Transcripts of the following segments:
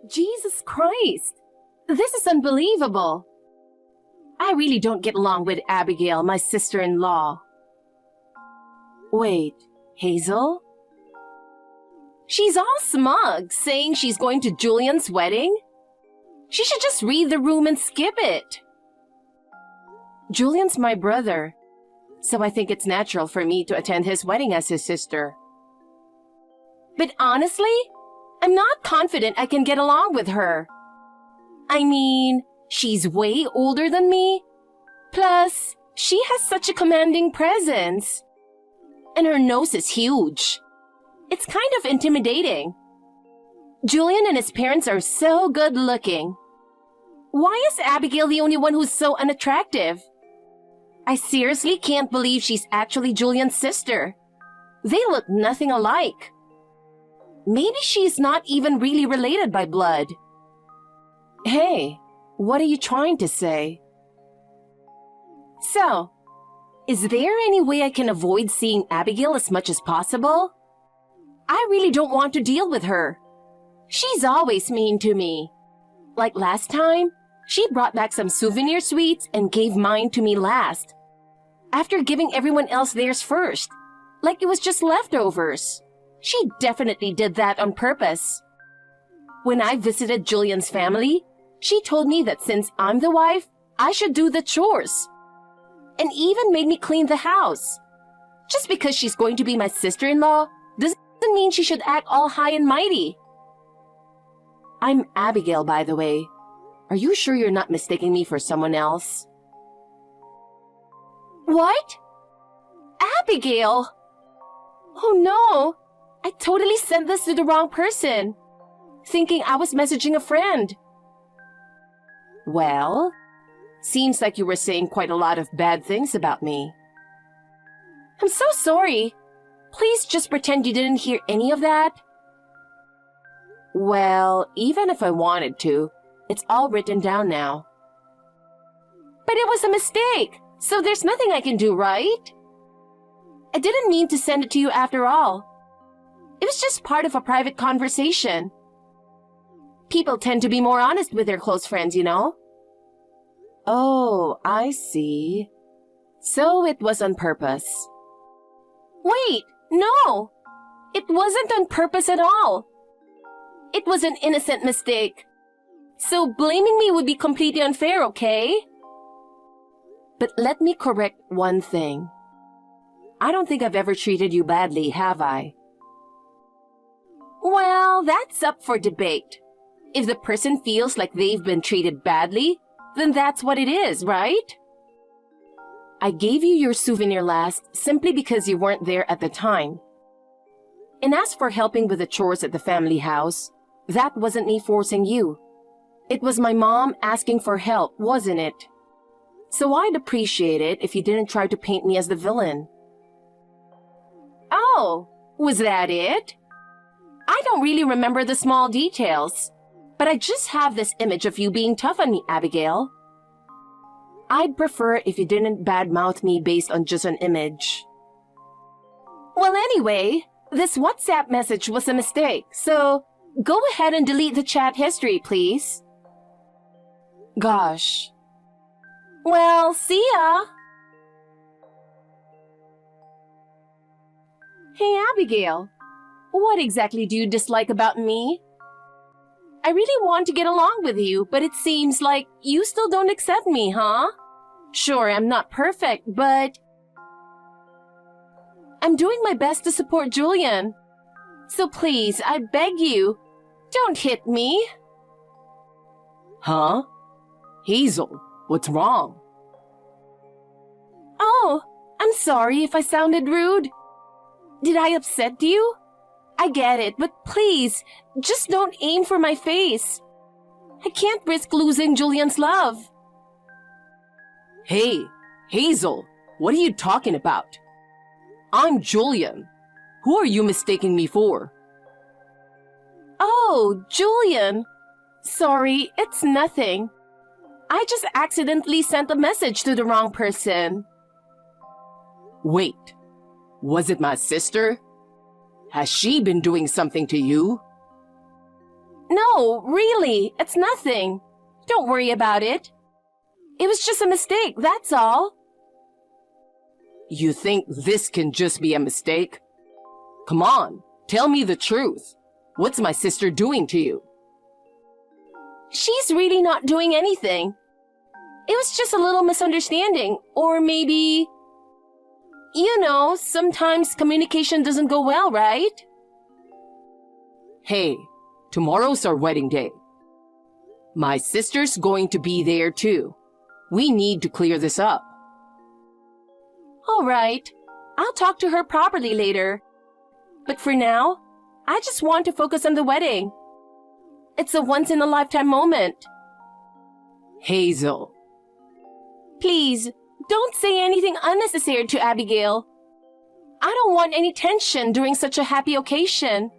Jesus Christ! This is unbelievable! I really don't get along with Abigail, my sister-in-law. Wait, Hazel? She's all smug, saying she's going to Julian's wedding? She should just read the room and skip it. Julian's my brother, so I think it's natural for me to attend his wedding as his sister. But honestly, I'm not confident I can get along with her. I mean, she's way older than me. Plus, she has such a commanding presence. And her nose is huge. It's kind of intimidating. Julian and his parents are so good looking. Why is Abigail the only one who's so unattractive? I seriously can't believe she's actually Julian's sister. They look nothing alike. Maybe she's not even really related by blood. Hey, what are you trying to say? So, is there any way I can avoid seeing Abigail as much as possible? I really don't want to deal with her. She's always mean to me. Like last time, she brought back some souvenir sweets and gave mine to me last, after giving everyone else theirs first, like it was just leftovers. She definitely did that on purpose. When I visited Julian's family, she told me that since I'm the wife, I should do the chores. And even made me clean the house. Just because she's going to be my sister-in-law doesn't mean she should act all high and mighty. I'm Abigail, by the way. Are you sure you're not mistaking me for someone else? What? Abigail? Oh no! I totally sent this to the wrong person, thinking I was messaging a friend. Well, seems like you were saying quite a lot of bad things about me. I'm so sorry. Please just pretend you didn't hear any of that. Well, even if I wanted to, it's all written down now. But it was a mistake, so there's nothing I can do, right? I didn't mean to send it to you after all. It was just part of a private conversation. People tend to be more honest with their close friends, you know? Oh, I see. So it was on purpose. Wait, no! It wasn't on purpose at all. It was an innocent mistake. So blaming me would be completely unfair, okay? But let me correct one thing. I don't think I've ever treated you badly, have I? Well, that's up for debate. If the person feels like they've been treated badly, then that's what it is, right? I gave you your souvenir last simply because you weren't there at the time. And as for helping with the chores at the family house, that wasn't me forcing you. It was my mom asking for help, wasn't it? So I'd appreciate it if you didn't try to paint me as the villain. Oh, was that it? I don't really remember the small details, but I just have this image of you being tough on me, Abigail. I'd prefer if you didn't badmouth me based on just an image. Well, anyway, this WhatsApp message was a mistake, so go ahead and delete the chat history, please. Gosh. Well, see ya! Hey, Abigail. What exactly do you dislike about me? I really want to get along with you, but it seems like you still don't accept me, huh? Sure, I'm not perfect, but I'm doing my best to support Julian. So please, I beg you, don't hit me. Huh? Hazel, what's wrong? Oh, I'm sorry if I sounded rude. Did I upset you? I get it, but please, just don't aim for my face. I can't risk losing Julian's love. Hey, Hazel, what are you talking about? I'm Julian. Who are you mistaking me for? Oh, Julian. Sorry, it's nothing. I just accidentally sent a message to the wrong person. Wait, was it my sister? Has she been doing something to you? No, really, it's nothing. Don't worry about it. It was just a mistake, that's all. You think this can just be a mistake? Come on, tell me the truth. What's my sister doing to you? She's really not doing anything. It was just a little misunderstanding, or maybe... You know, sometimes communication doesn't go well, right? Hey, tomorrow's our wedding day. My sister's going to be there too. We need to clear this up. All right, I'll talk to her properly later. But for now, I just want to focus on the wedding. It's a once-in-a-lifetime moment. Hazel. Please, don't say anything unnecessary to Abigail. I don't want any tension during such a happy occasion.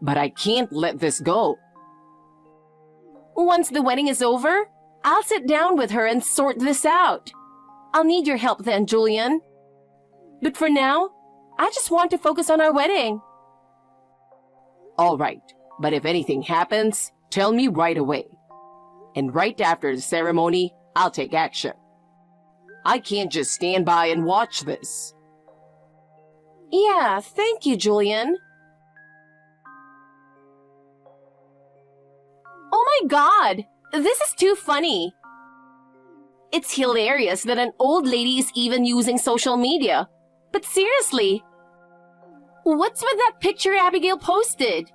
But I can't let this go. Once the wedding is over, I'll sit down with her and sort this out. I'll need your help then, Julian. But for now, I just want to focus on our wedding. All right, but if anything happens, tell me right away. And right after the ceremony, I'll take action. I can't just stand by and watch this. Yeah, thank you, Julian. Oh my God, this is too funny. It's hilarious that an old lady is even using social media. But seriously, what's with that picture Abigail posted?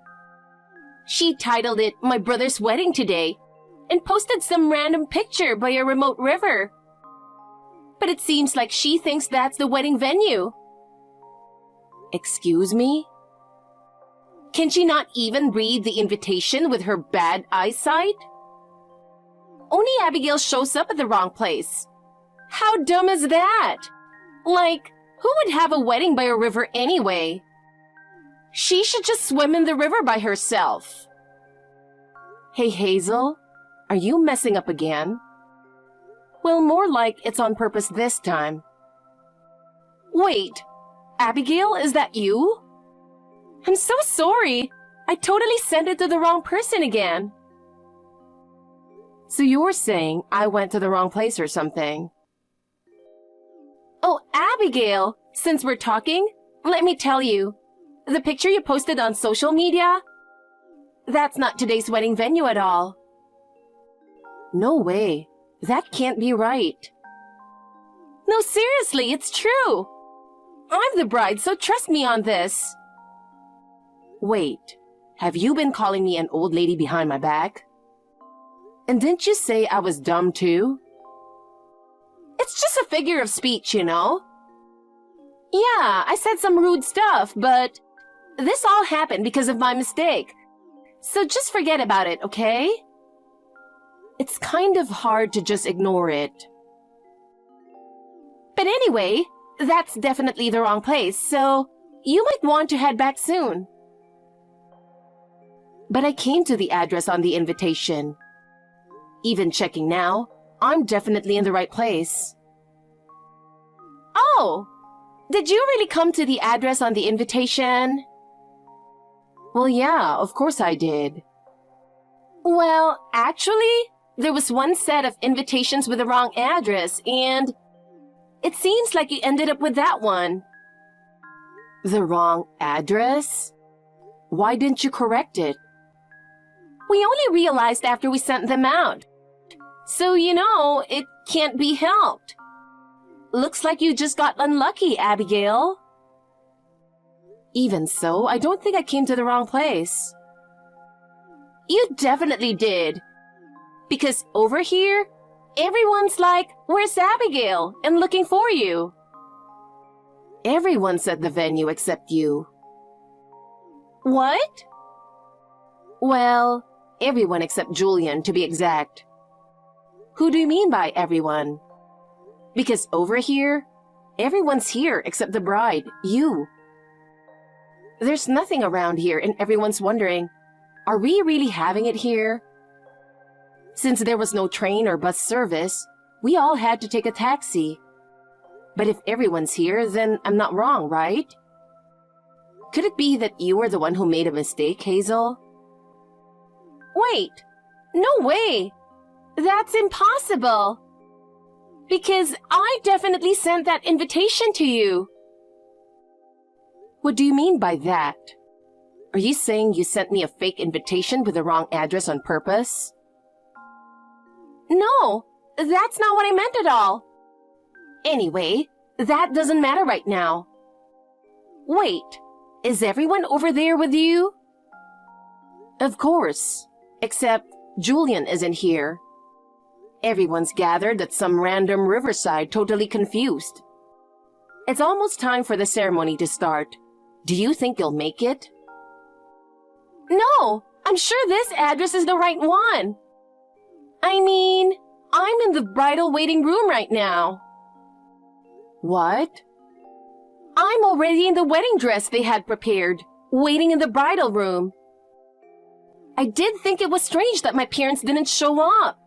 She titled it "My Brother's Wedding Today" and posted some random picture by a remote river. But it seems like she thinks that's the wedding venue. Excuse me? Can she not even read the invitation with her bad eyesight? Only Abigail shows up at the wrong place. How dumb is that? Like, who would have a wedding by a river anyway? She should just swim in the river by herself. Hey, Hazel, are you messing up again? Well, more like it's on purpose this time. Wait, Abigail, is that you? I'm so sorry. I totally sent it to the wrong person again. So you're saying I went to the wrong place or something? Oh, Abigail, since we're talking, let me tell you. The picture you posted on social media? That's not today's wedding venue at all. No way. That can't be right. No, seriously, it's true. I'm the bride, so trust me on this. Wait, have you been calling me an old lady behind my back? And didn't you say I was dumb too? It's just a figure of speech, you know? Yeah, I said some rude stuff, but this all happened because of my mistake. So just forget about it, okay? It's kind of hard to just ignore it. But anyway, that's definitely the wrong place, so you might want to head back soon. But I came to the address on the invitation. Even checking now, I'm definitely in the right place. Oh, did you really come to the address on the invitation? Well, yeah, of course I did. Well, actually, there was one set of invitations with the wrong address, and it seems like you ended up with that one. The wrong address? Why didn't you correct it? We only realized after we sent them out. So, you know, it can't be helped. Looks like you just got unlucky, Abigail. Even so, I don't think I came to the wrong place. You definitely did. Because over here, everyone's like, "Where's Abigail?" and looking for you. Everyone's at the venue except you. What? Well, everyone except Julian, to be exact. Who do you mean by everyone? Because over here, everyone's here except the bride, you. There's nothing around here and everyone's wondering, are we really having it here? Since there was no train or bus service, we all had to take a taxi. But if everyone's here, then I'm not wrong, right? Could it be that you were the one who made a mistake, Hazel? Wait, no way. That's impossible. Because I definitely sent that invitation to you. What do you mean by that? Are you saying you sent me a fake invitation with the wrong address on purpose? No, that's not what I meant at all. Anyway, that doesn't matter right now. Wait, is everyone over there with you? Of course, except Julian isn't here. Everyone's gathered at some random riverside, totally confused. It's almost time for the ceremony to start. Do you think you'll make it? No, I'm sure this address is the right one. I mean, I'm in the bridal waiting room right now. What? I'm already in the wedding dress they had prepared, waiting in the bridal room. I did think it was strange that my parents didn't show up.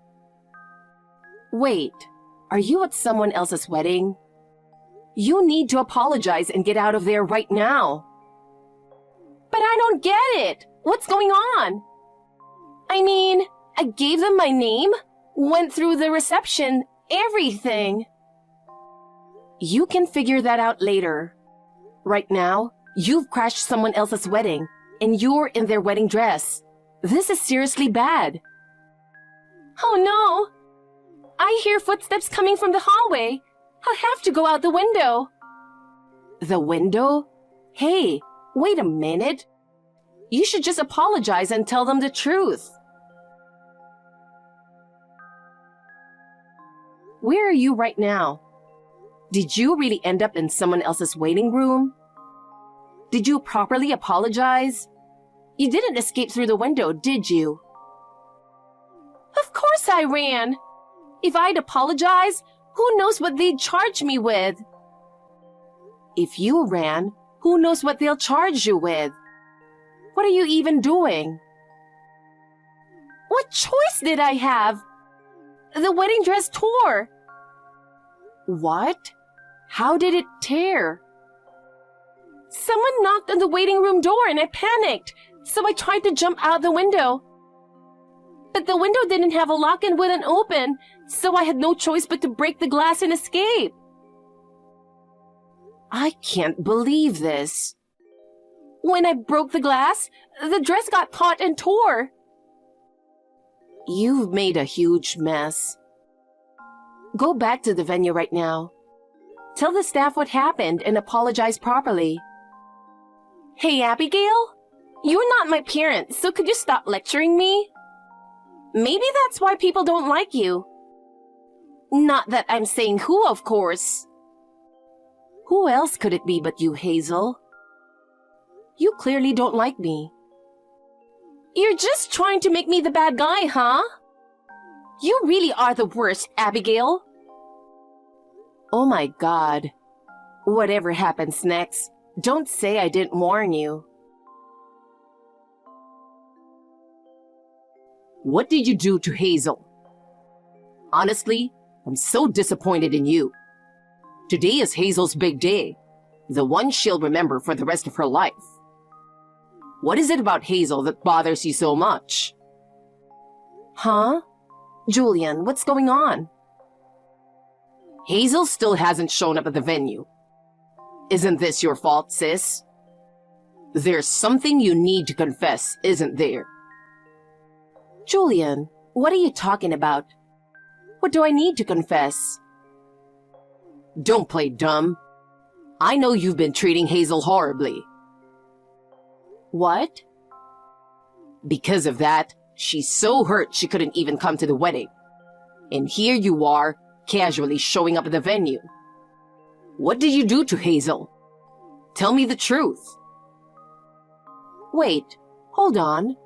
Wait, are you at someone else's wedding? You need to apologize and get out of there right now. But I don't get it. What's going on? I mean, I gave them my name, went through the reception, everything. You can figure that out later. Right now, you've crashed someone else's wedding, and you're in their wedding dress. This is seriously bad. Oh no! I hear footsteps coming from the hallway. I'll have to go out the window. The window? Hey, wait a minute. You should just apologize and tell them the truth. Where are you right now? Did you really end up in someone else's waiting room? Did you properly apologize? You didn't escape through the window, did you? Of course I ran. If I'd apologize, who knows what they'd charge me with? If you ran, who knows what they'll charge you with? What are you even doing? What choice did I have? The wedding dress tore. What? How did it tear? Someone knocked on the waiting room door and I panicked, so I tried to jump out the window. But the window didn't have a lock and wouldn't open, so I had no choice but to break the glass and escape. I can't believe this. When I broke the glass, the dress got caught and tore. You've made a huge mess. Go back to the venue right now. Tell the staff what happened and apologize properly. Hey, Abigail? You're not my parent, so could you stop lecturing me? Maybe that's why people don't like you. Not that I'm saying who, of course. Who else could it be but you, Hazel? You clearly don't like me. You're just trying to make me the bad guy, huh? You really are the worst, Abigail. Oh my God. Whatever happens next, don't say I didn't warn you. What did you do to Hazel? Honestly, I'm so disappointed in you. Today is Hazel's big day, the one she'll remember for the rest of her life. What is it about Hazel that bothers you so much? Huh? Julian, what's going on? Hazel still hasn't shown up at the venue. Isn't this your fault, sis? There's something you need to confess, isn't there? Julian, what are you talking about? What do I need to confess? Don't play dumb. I know you've been treating Hazel horribly. What? Because of that, she's so hurt she couldn't even come to the wedding. And here you are, casually showing up at the venue. What did you do to Hazel? Tell me the truth. Wait, hold on.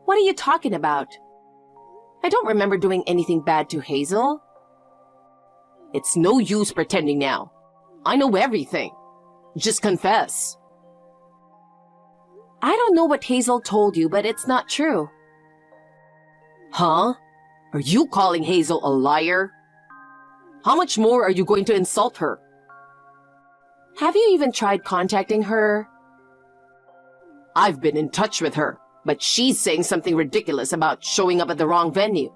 What are you talking about? I don't remember doing anything bad to Hazel. It's no use pretending now. I know everything. Just confess. I don't know what Hazel told you, but it's not true. Huh? Are you calling Hazel a liar? How much more are you going to insult her? Have you even tried contacting her? I've been in touch with her, but she's saying something ridiculous about showing up at the wrong venue.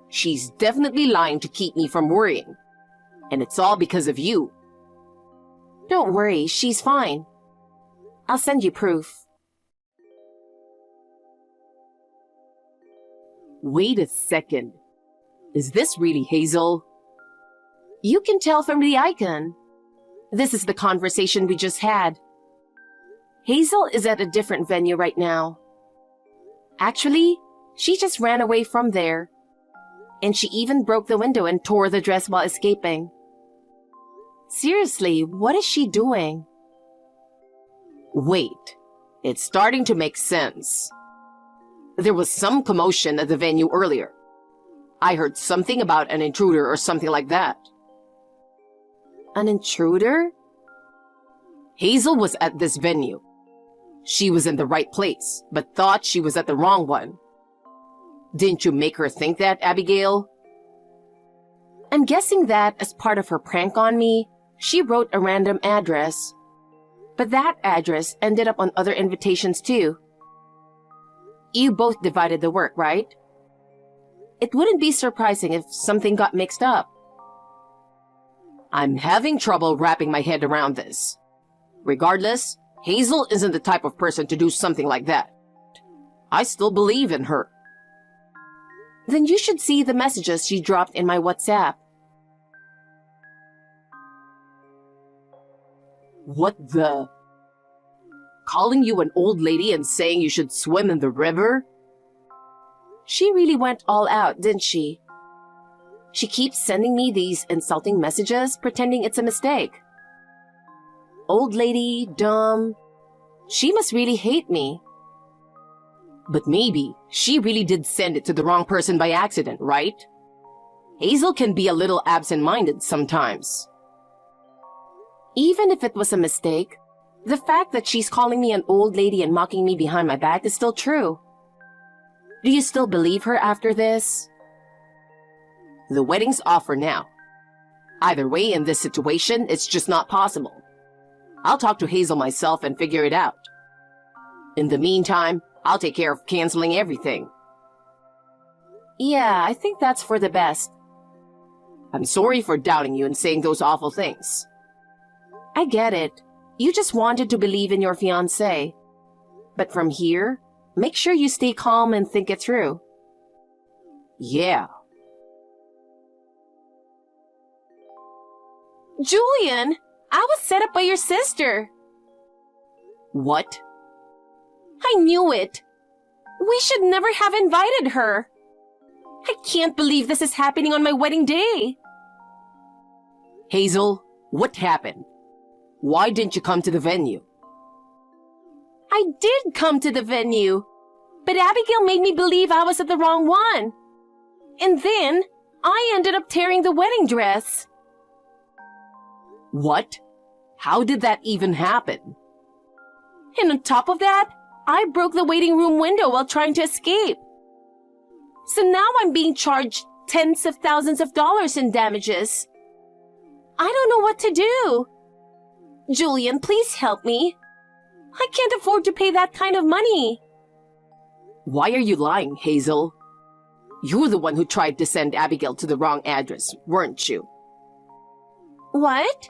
She's definitely lying to keep me from worrying. And it's all because of you. Don't worry, she's fine. I'll send you proof. Wait a second. Is this really Hazel? You can tell from the icon. This is the conversation we just had. Hazel is at a different venue right now. Actually, she just ran away from there. And she even broke the window and tore the dress while escaping. Seriously, what is she doing? Wait, it's starting to make sense. There was some commotion at the venue earlier. I heard something about an intruder or something like that. An intruder? Hazel was at this venue. She was in the right place, but thought she was at the wrong one. Didn't you make her think that, Abigail? I'm guessing that, as part of her prank on me, she wrote a random address. But that address ended up on other invitations too. You both divided the work, right? It wouldn't be surprising if something got mixed up. I'm having trouble wrapping my head around this. Regardless, Hazel isn't the type of person to do something like that. I still believe in her. Then you should see the messages she dropped in my WhatsApp. What the? Calling you an old lady and saying you should swim in the river? She really went all out, didn't she? She keeps sending me these insulting messages, pretending it's a mistake. Old lady, dumb. She must really hate me. But maybe she really did send it to the wrong person by accident, right? Hazel can be a little absent-minded sometimes. Even if it was a mistake, the fact that she's calling me an old lady and mocking me behind my back is still true. Do you still believe her after this? The wedding's off for now. Either way, in this situation, it's just not possible. I'll talk to Hazel myself and figure it out. In the meantime, I'll take care of canceling everything. Yeah, I think that's for the best. I'm sorry for doubting you and saying those awful things. I get it. You just wanted to believe in your fiancé. But from here, make sure you stay calm and think it through. Yeah. Julian, I was set up by your sister. What? I knew it. We should never have invited her. I can't believe this is happening on my wedding day. Hazel, what happened? Why didn't you come to the venue? I did come to the venue, but Abigail made me believe I was at the wrong one. And then, I ended up tearing the wedding dress. What? How did that even happen? And on top of that, I broke the waiting room window while trying to escape. So now I'm being charged tens of thousands of dollars in damages. I don't know what to do. Julian, please help me. I can't afford to pay that kind of money. Why are you lying, Hazel? You're the one who tried to send Abigail to the wrong address, weren't you? What?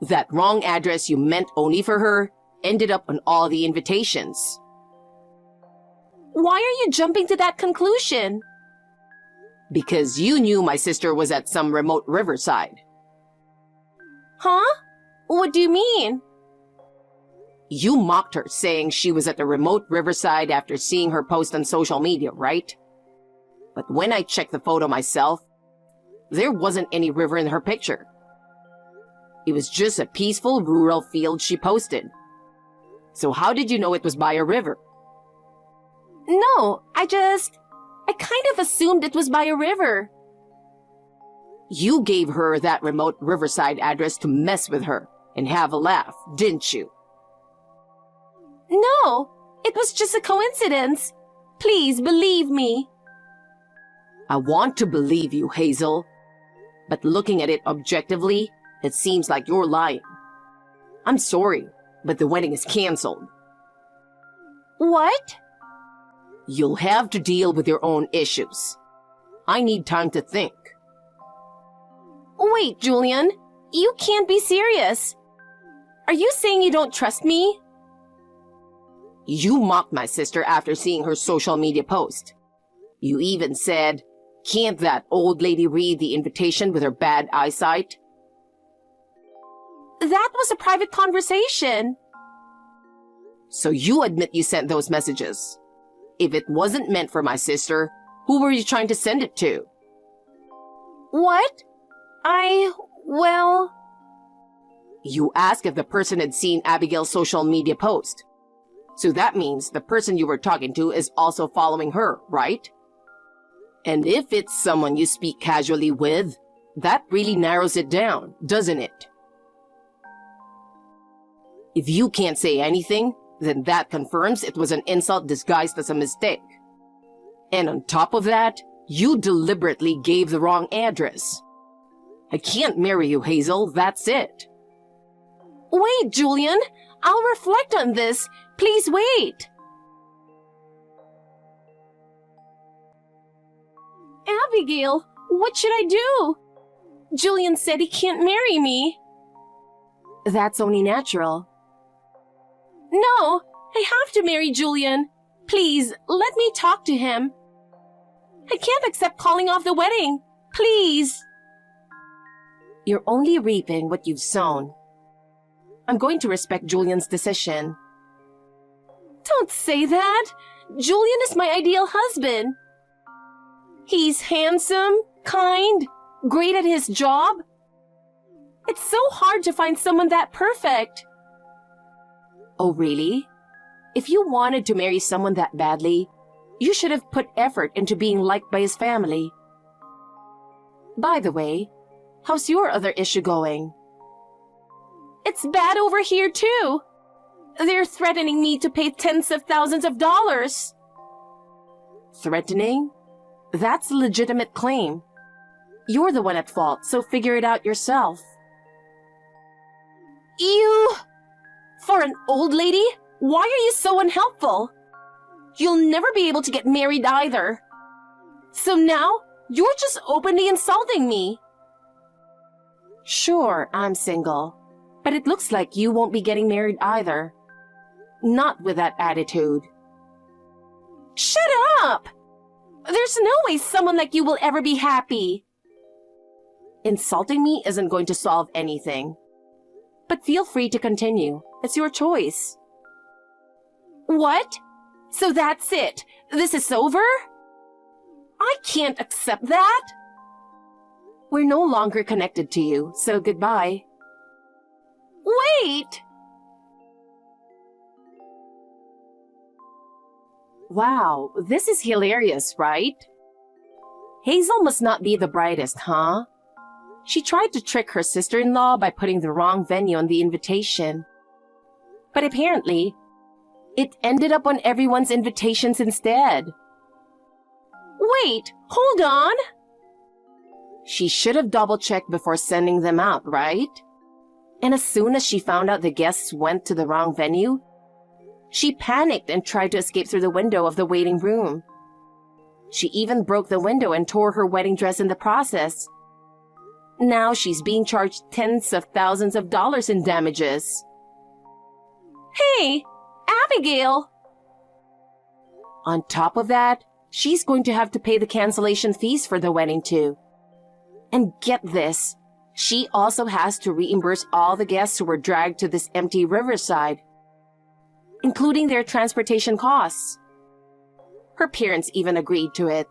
That wrong address you meant only for her ended up on all the invitations. Why are you jumping to that conclusion? Because you knew my sister was at some remote riverside. Huh? What do you mean? You mocked her, saying she was at the remote riverside after seeing her post on social media, right? But when I checked the photo myself, there wasn't any river in her picture. It was just a peaceful rural field she posted. So how did you know it was by a river? No, I kind of assumed it was by a river. You gave her that remote riverside address to mess with her and have a laugh, didn't you? No, it was just a coincidence. Please believe me. I want to believe you, Hazel. But looking at it objectively, it seems like you're lying. I'm sorry, but the wedding is canceled. What? You'll have to deal with your own issues. I need time to think. Wait, Julian. You can't be serious. Are you saying you don't trust me? You mocked my sister after seeing her social media post. You even said, "Can't that old lady read the invitation with her bad eyesight?" That was a private conversation. So you admit you sent those messages. If it wasn't meant for my sister, who were you trying to send it to? What? Well... You asked if the person had seen Abigail's social media post. So that means the person you were talking to is also following her, right? And if it's someone you speak casually with, that really narrows it down, doesn't it? If you can't say anything, then that confirms it was an insult disguised as a mistake. And on top of that, you deliberately gave the wrong address. I can't marry you, Hazel, that's it. Wait, Julian. I'll reflect on this. Please wait. Abigail, what should I do? Julian said he can't marry me. That's only natural. No, I have to marry Julian. Please, let me talk to him. I can't accept calling off the wedding. Please. You're only reaping what you've sown. I'm going to respect Julian's decision. Don't say that. Julian is my ideal husband. He's handsome, kind, great at his job. It's so hard to find someone that perfect. Oh, really? If you wanted to marry someone that badly, you should have put effort into being liked by his family. By the way, how's your other issue going? It's bad over here, too. They're threatening me to pay tens of thousands of dollars. Threatening? That's a legitimate claim. You're the one at fault, so figure it out yourself. You... For an old lady? Why are you so unhelpful? You'll never be able to get married either. So now, you're just openly insulting me. Sure, I'm single. But it looks like you won't be getting married either. Not with that attitude. Shut up! There's no way someone like you will ever be happy. Insulting me isn't going to solve anything. But feel free to continue. It's your choice. What? So that's it? This is over? I can't accept that. We're no longer connected to you, so goodbye. Wait! Wow, this is hilarious, right? Hazel must not be the brightest, huh? She tried to trick her sister-in-law by putting the wrong venue on the invitation. But apparently, it ended up on everyone's invitations instead. Wait, hold on! She should have double-checked before sending them out, right? And as soon as she found out the guests went to the wrong venue, she panicked and tried to escape through the window of the waiting room. She even broke the window and tore her wedding dress in the process. Now she's being charged tens of thousands of dollars in damages. Hey, Abigail! On top of that, she's going to have to pay the cancellation fees for the wedding too. And get this, she also has to reimburse all the guests who were dragged to this empty riverside, including their transportation costs. Her parents even agreed to it.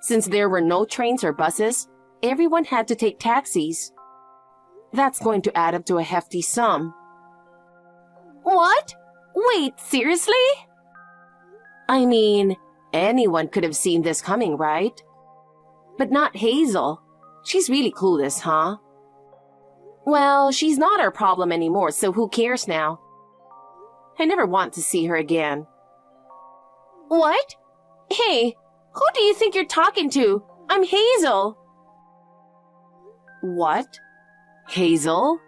Since there were no trains or buses, everyone had to take taxis. That's going to add up to a hefty sum. What? Wait, seriously? I mean, anyone could have seen this coming, right? But not Hazel. She's really clueless, huh? Well, she's not our problem anymore, so who cares now? I never want to see her again. What? Hey, who do you think you're talking to? I'm Hazel. What? Hazel?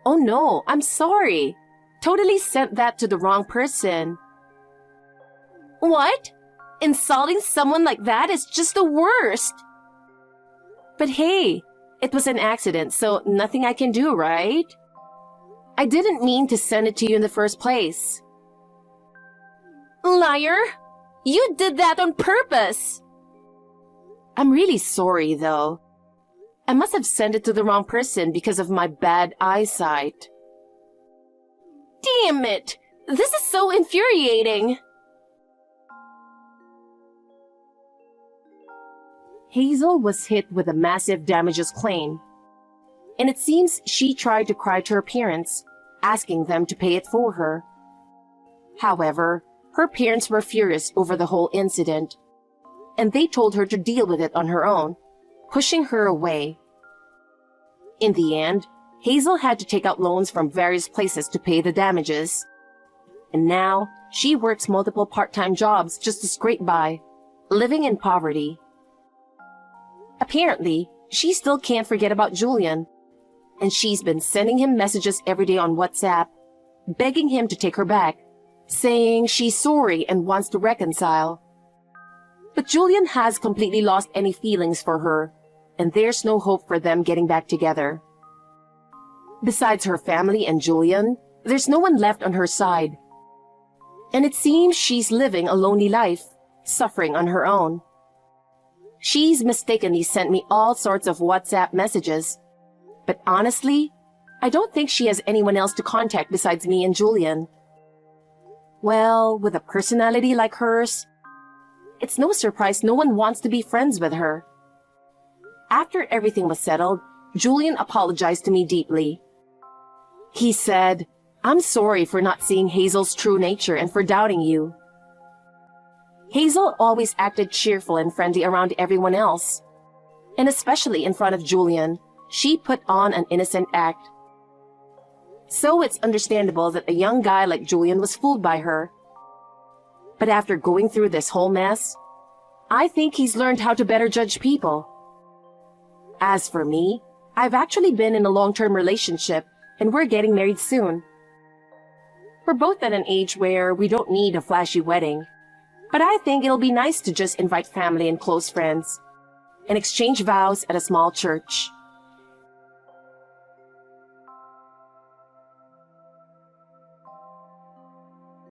Oh no, I'm sorry. Totally sent that to the wrong person. What? Insulting someone like that is just the worst. But hey, it was an accident, so nothing I can do, right? I didn't mean to send it to you in the first place. Liar! You did that on purpose! I'm really sorry, though. I must have sent it to the wrong person because of my bad eyesight. Damn it! This is so infuriating! Hazel was hit with a massive damages claim, and it seems she tried to cry to her parents, asking them to pay it for her. However, her parents were furious over the whole incident, and they told her to deal with it on her own, pushing her away. In the end, Hazel had to take out loans from various places to pay the damages, and now she works multiple part-time jobs just to scrape by, living in poverty. Apparently, she still can't forget about Julian, and she's been sending him messages every day on WhatsApp, begging him to take her back, saying she's sorry and wants to reconcile. But Julian has completely lost any feelings for her, and there's no hope for them getting back together. Besides her family and Julian, there's no one left on her side, and it seems she's living a lonely life, suffering on her own. She's mistakenly sent me all sorts of WhatsApp messages, but honestly, I don't think she has anyone else to contact besides me and Julian. Well, with a personality like hers, it's no surprise no one wants to be friends with her. After everything was settled, Julian apologized to me deeply. He said, "I'm sorry for not seeing Hazel's true nature and for doubting you." Hazel always acted cheerful and friendly around everyone else, and especially in front of Julian, she put on an innocent act. So it's understandable that a young guy like Julian was fooled by her. But after going through this whole mess, I think he's learned how to better judge people. As for me, I've actually been in a long-term relationship and we're getting married soon. We're both at an age where we don't need a flashy wedding, but I think it'll be nice to just invite family and close friends and exchange vows at a small church.